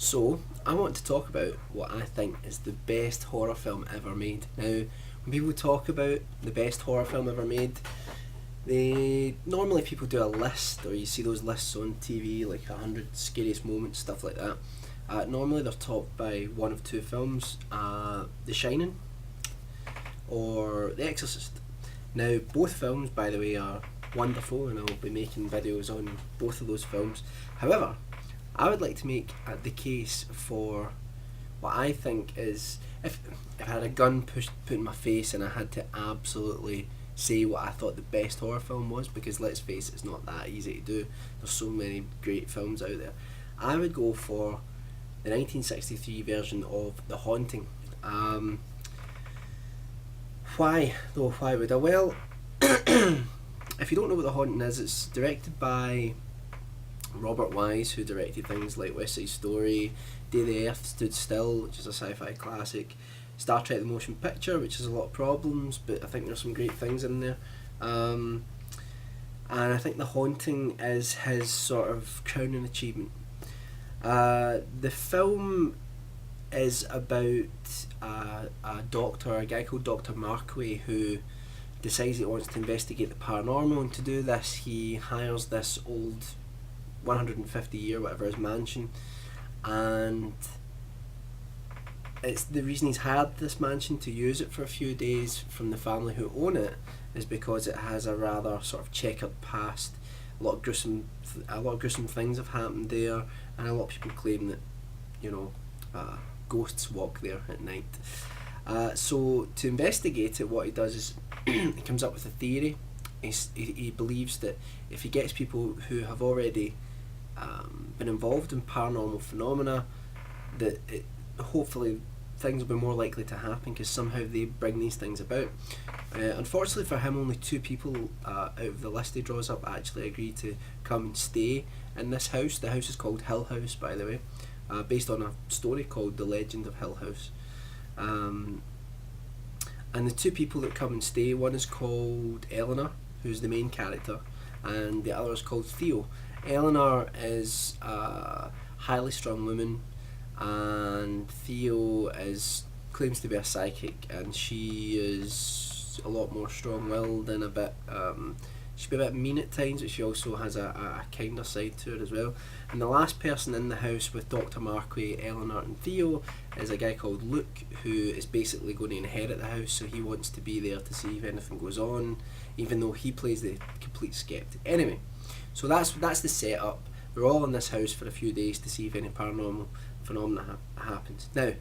So, I want to talk about what I think is the best horror film ever made. Now, when people talk about the best horror film ever made, they normally people do a list, or you see those lists on TV, like 100 scariest moments, stuff like that. Normally, they're topped by one of two films: The Shining or The Exorcist. Now, both films, by the way, are wonderful, and I'll be making videos on both of those films. However, I would like to make the case for what I think is if I had a gun put in my face and I had to absolutely say what I thought the best horror film was, because let's face it, it's not that easy to do. There's so many great films out there. I would go for the 1963 version of The Haunting. Why though? Why would I? Well, if you don't know what The Haunting is, it's directed by Robert Wise, who directed things like West Side Story, Day the Earth Stood Still, which is a sci-fi classic, Star Trek: The Motion Picture, which has a lot of problems, but I think there's some great things in there. And I think The Haunting is his sort of crowning achievement. The film is about a doctor, a guy called Dr. Markway, who decides he wants to investigate the paranormal, and to do this he hires this old 150-year whatever his mansion, and it's the reason he's hired this mansion to use it for a few days from the family who own it is because it has a rather sort of checkered past. A lot of gruesome things have happened there, and a lot of people claim that ghosts walk there at night. So to investigate it, what he does is he comes up with a theory. He believes that if he gets people who have already been involved in paranormal phenomena, that hopefully things will be more likely to happen because somehow they bring these things about. Unfortunately for him, only two people out of the list he draws up actually agree to come and stay in this house. The house is called Hill House, by the way, based on a story called The Legend of Hill House. And the two people that come and stay, one is called Eleanor, who's the main character, and the other is called Theo. Eleanor is a highly strung woman, and Theo claims to be a psychic, and she is a lot more strong-willed and a bit she can be a bit mean at times, but she also has a kinder side to her as well. And the last person in the house with Dr. Markway, Eleanor and Theo is a guy called Luke, who is basically going to inherit the house, so he wants to be there to see if anything goes on, even though he plays the complete skeptic. Anyway, so that's the setup. We're all in this house for a few days to see if any paranormal phenomena happens. Now,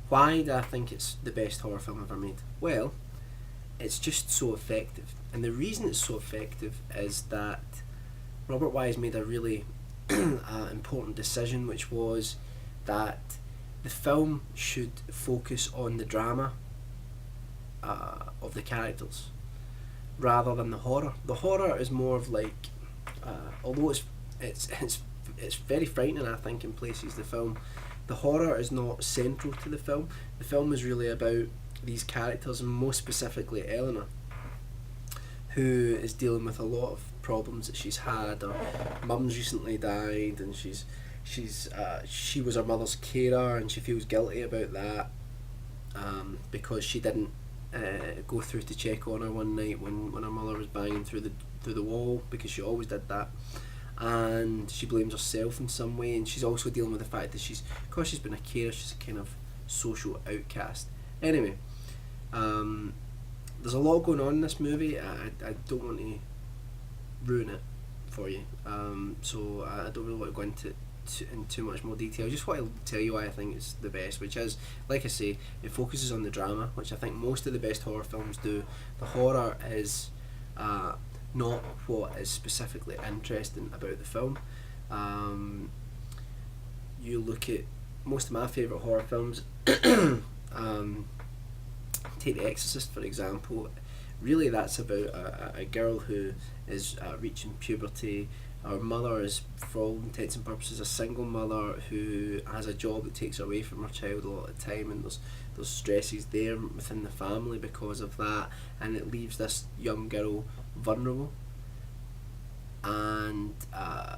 why do I think it's the best horror film ever made? Well, it's just so effective. And the reason it's so effective is that Robert Wise made a really important decision, which was that the film should focus on the drama of the characters rather than the horror. The horror is more of like, although it's very frightening, I think, in places, the film, the horror is not central to the film. The film is really about these characters, and most specifically Eleanor, who is dealing with a lot of problems that she's had. Her mum's recently died, and she was her mother's carer, and she feels guilty about that because she didn't go through to check on her one night when her mother was banging through the wall, because she always did that. And she blames herself in some way, and she's also dealing with the fact that because she's been a carer, she's a kind of social outcast. Anyway, there's a lot going on in this movie. I don't want to ruin it for you, so I don't really want to go in too much more detail. I just want to tell you why I think it's the best, which is, like I say, it focuses on the drama, which I think most of the best horror films do. The horror is not what is specifically interesting about the film. You look at most of my favourite horror films, take The Exorcist for example. Really, that's about a girl who is reaching puberty. Her mother is, for all intents and purposes, a single mother who has a job that takes her away from her child a lot of the time, and there's stresses there within the family because of that, and it leaves this young girl vulnerable. And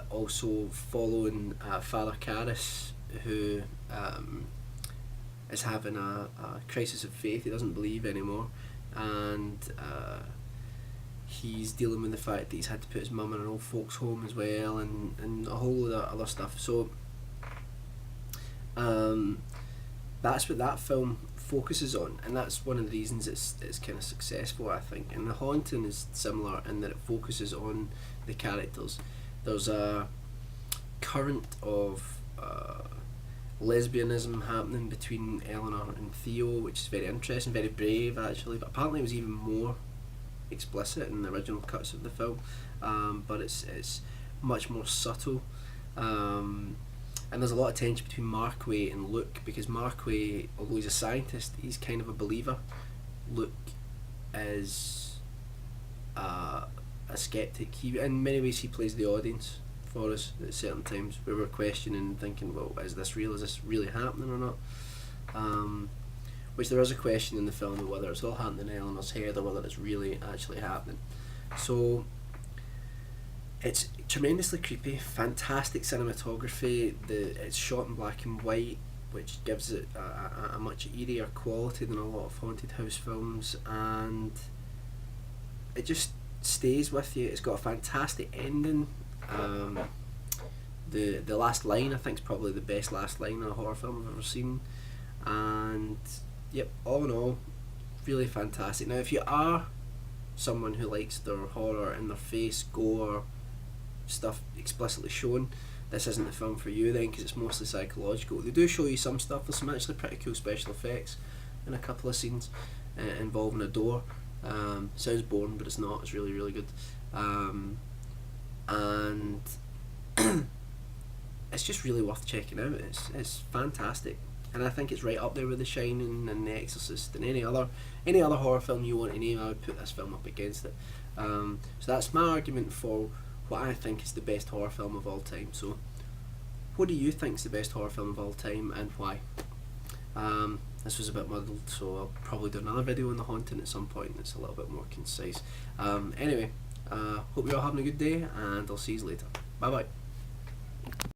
also following Father Karras who is having a crisis of faith. He doesn't believe anymore, and he's dealing with the fact that he's had to put his mum in an old folks home as well, and a whole lot of other stuff. So that's what that film focuses on, and that's one of the reasons it's kind of successful, I think. And The Haunting is similar in that it focuses on the characters. There's a current of lesbianism happening between Eleanor and Theo, which is very interesting, very brave actually, but apparently it was even more explicit in the original cuts of the film, but it's much more subtle, and there's a lot of tension between Markway and Luke, because Markway, although he's a scientist, he's kind of a believer. Luke is a skeptic. He, in many ways, he plays the audience for us at certain times where we're questioning and thinking, well, is this real? Is this really happening or not? Which there is a question in the film of whether it's all happening in Eleanor's head or whether it's really actually happening. So it's tremendously creepy, fantastic cinematography. It's shot in black and white, which gives it a much eerier quality than a lot of haunted house films, and it just stays with you. It's got a fantastic ending. The last line, I think, is probably the best last line in a horror film I've ever seen, and yep, all in all, really fantastic. Now, if you are someone who likes their horror in their face, gore, stuff explicitly shown, this isn't the film for you then, because it's mostly psychological. They do show you some stuff. There's some actually pretty cool special effects in a couple of scenes involving a door. Sounds boring, but it's not. It's really, really good. And it's just really worth checking out. It's fantastic, and I think it's right up there with The Shining and The Exorcist and any other horror film you want to name. I would put this film up against it. So that's my argument for what I think is the best horror film of all time. So what do you think is the best horror film of all time, and why? This was a bit muddled, so I'll probably do another video on The Haunting at some point that's a little bit more concise. Anyway, hope you're all having a good day, and I'll see you later. Bye bye.